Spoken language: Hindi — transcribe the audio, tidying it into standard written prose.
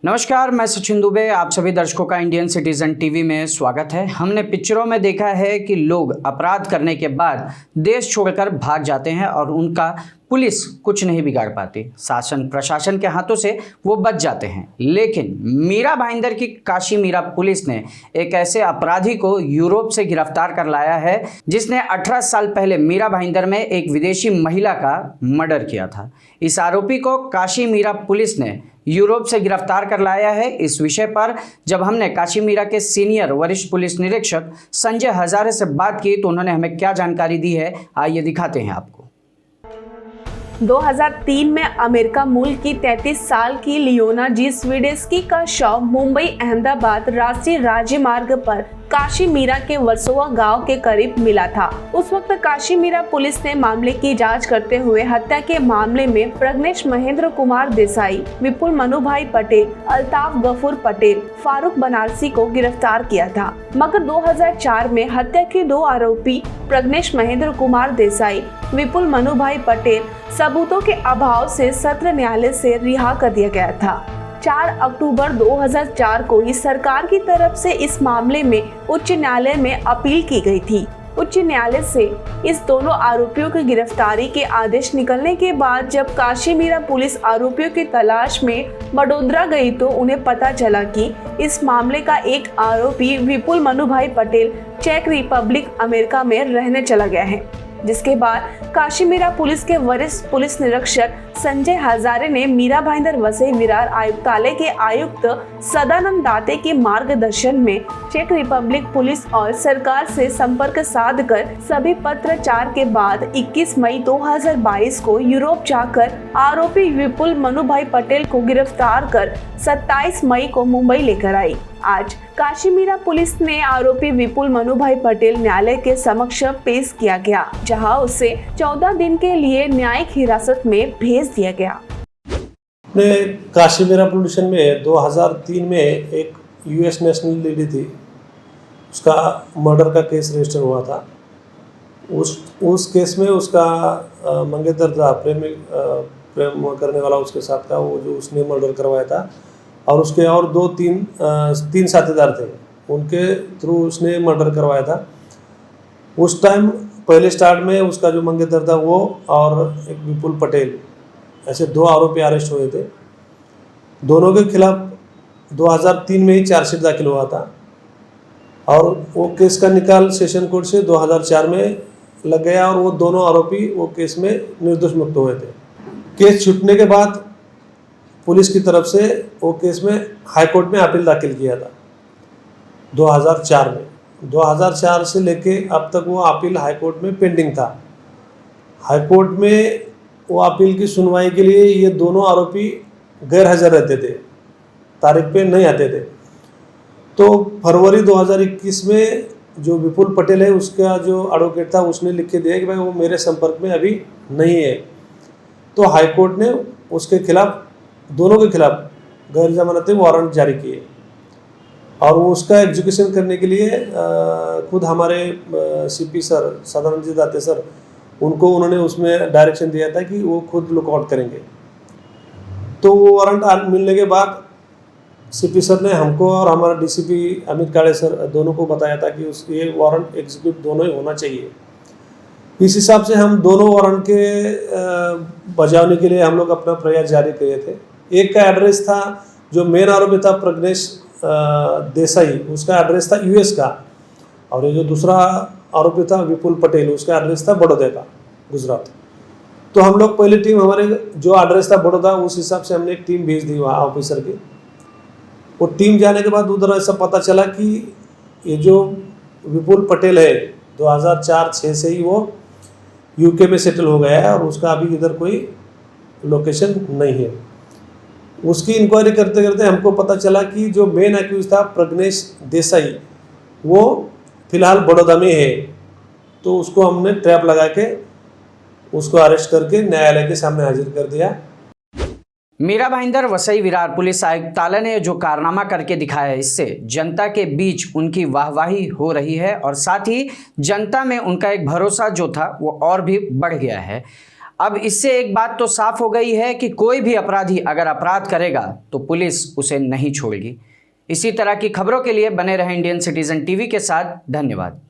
नमस्कार, मैं सचिन दुबे। आप सभी दर्शकों का इंडियन सिटीजन टीवी में स्वागत है। हमने पिक्चरों में देखा है कि लोग अपराध करने के बाद देश छोड़कर भाग जाते हैं और उनका पुलिस कुछ नहीं बिगाड़ पाती, शासन प्रशासन के हाथों से वो बच जाते हैं। लेकिन मीरा भाईंदर की काशी मीरा पुलिस ने एक ऐसे अपराधी को यूरोप से गिरफ्तार कर लाया है जिसने 18 साल पहले मीरा भाईंदर में एक विदेशी महिला का मर्डर किया था। इस आरोपी को काशी मीरा पुलिस ने यूरोप से गिरफ्तार कर लाया है। इस विषय पर जब हमने काशी मीरा के सीनियर वरिष्ठ पुलिस निरीक्षक संजय हजारे से बात की तो उन्होंने हमें क्या जानकारी दी है, आइए दिखाते हैं आपको। 2003 में अमेरिका मूल की 33 साल की लियोना जी स्वीडेस्की का शव मुंबई अहमदाबाद राष्ट्रीय राजमार्ग पर काशी मीरा के वर्सोवा गांव के करीब मिला था। उस वक्त काशी मीरा पुलिस ने मामले की जांच करते हुए हत्या के मामले में प्रज्ञेश महेंद्र कुमार देसाई, विपुल मनुभाई पटेल, अल्ताफ गफूर पटेल, फारूक बनारसी को गिरफ्तार किया था। मगर 2004 में हत्या के दो आरोपी प्रज्ञेश महेंद्र कुमार देसाई, विपुल मनुभाई पटेल सबूतों के अभाव से सत्र न्यायालय से रिहा कर दिया गया था। 4 अक्टूबर 2004 को ही सरकार की तरफ से इस मामले में उच्च न्यायालय में अपील की गई थी। उच्च न्यायालय से इस दोनों आरोपियों की गिरफ्तारी के आदेश निकलने के बाद जब काशी मीरा पुलिस आरोपियों की तलाश में बड़ोदरा गई तो उन्हें पता चला कि इस मामले का एक आरोपी विपुल मनुभाई पटेल चेक रिपब्लिक अमेरिका में रहने चला गया है। जिसके बाद काशी मीरा पुलिस के वरिष्ठ पुलिस निरीक्षक संजय हजारे ने मीरा भाईंदर वसई विरार आयुक्तालय के आयुक्त सदानंद दाते के मार्गदर्शन में चेक रिपब्लिक पुलिस और सरकार से संपर्क साधकर सभी पत्राचार के बाद 21 मई 2022 को यूरोप जाकर आरोपी विपुल मनुभाई पटेल को गिरफ्तार कर 27 मई को मुंबई लेकर आई। आज काशी मीरा पुलिस ने आरोपी विपुल मनुभाई पटेल न्यायालय के समक्ष पेश किया गया, जहां उसे 14 दिन के लिए न्यायिक हिरासत में भेज दिया गया। काशी मीरा पुलिस में 2003 में एक यूएस नेशनल लेडी थी, उसका मर्डर का केस रजिस्टर हुआ था। उस केस में उसका मंगेतर था, प्रेम करने वाला उसके साथ था, वो जो उसने मर्डर करवाया था, और उसके और तीन साथीदार थे, उनके थ्रू उसने मर्डर करवाया था। उस टाइम पहले स्टार्ट में उसका जो मंगेतर था वो और एक विपुल पटेल, ऐसे 2 आरोपी अरेस्ट हुए थे। दोनों के खिलाफ 2003 में ही चार्जशीट दाखिल हुआ था और वो केस का निकाल सेशन कोर्ट से 2004 में लग गया और वो दोनों आरोपी वो केस में निर्दोष मुक्त हुए थे। केस छूटने के बाद पुलिस की तरफ से वो केस में हाई कोर्ट में अपील दाखिल किया था 2004 में। 2004 से लेके अब तक वो अपील हाई कोर्ट में पेंडिंग था। हाई कोर्ट में वो अपील की सुनवाई के लिए ये दोनों आरोपी गैर हाजिर रहते थे, तारीख पे नहीं आते थे। तो फरवरी 2021 में जो विपुल पटेल है उसका जो एडवोकेट था उसने लिख के दिया कि भाई वो मेरे संपर्क में अभी नहीं है। तो हाई कोर्ट ने उसके खिलाफ, दोनों के खिलाफ गैर जमानती वारंट जारी किए और वो उसका एग्जीक्यूशन करने के लिए खुद हमारे सीपी सर सदानंद जी दाते सर, उनको उन्होंने उसमें डायरेक्शन दिया था कि वो खुद लुकआउट करेंगे। तो वो वारंट मिलने के बाद सीपी सर ने हमको और हमारा डीसीपी अमित काड़े सर दोनों को बताया था कि ये वारंट एग्जीक्यूट दोनों ही होना चाहिए। इस हिसाब से हम दोनों वारंट के बजावने के लिए हम लोग अपना प्रयास जारी किए थे। एक का एड्रेस था, जो मेन आरोपी था प्रज्ञेश देसाई, उसका एड्रेस था यूएस का, और ये जो दूसरा आरोपी था विपुल पटेल, उसका एड्रेस था बड़ौदा का, गुजरात। तो हम लोग पहली टीम, हमारे जो एड्रेस था बड़ौदा, उस हिसाब से हमने एक टीम भेज दी वहाँ ऑफिसर की। वो टीम जाने के बाद उधर ऐसा पता चला कि ये जो विपुल पटेल है 2004-06 से ही वो यूके में सेटल हो गया है और उसका अभी इधर कोई लोकेशन नहीं है। उसकी इंक्वायरी करते करते हमको पता चला कि जो मेन एक्यूज था प्रज्ञेश देसाई, वो फिलहाल बड़ौदा में है। तो उसको हमने ट्रैप लगा के उसको अरेस्ट करके न्यायालय के सामने हाजिर कर दिया। मीरा भाईंदर वसई विरार पुलिस आयुक्तालय ने जो कारनामा करके दिखाया है, इससे जनता के बीच उनकी वाहवाही हो रही है और साथ ही जनता में उनका एक भरोसा जो था वो और भी बढ़ गया है। अब इससे एक बात तो साफ हो गई है कि कोई भी अपराधी अगर अपराध करेगा तो पुलिस उसे नहीं छोड़ेगी। इसी तरह की खबरों के लिए बने रहें इंडियन सिटीजन टीवी के साथ। धन्यवाद।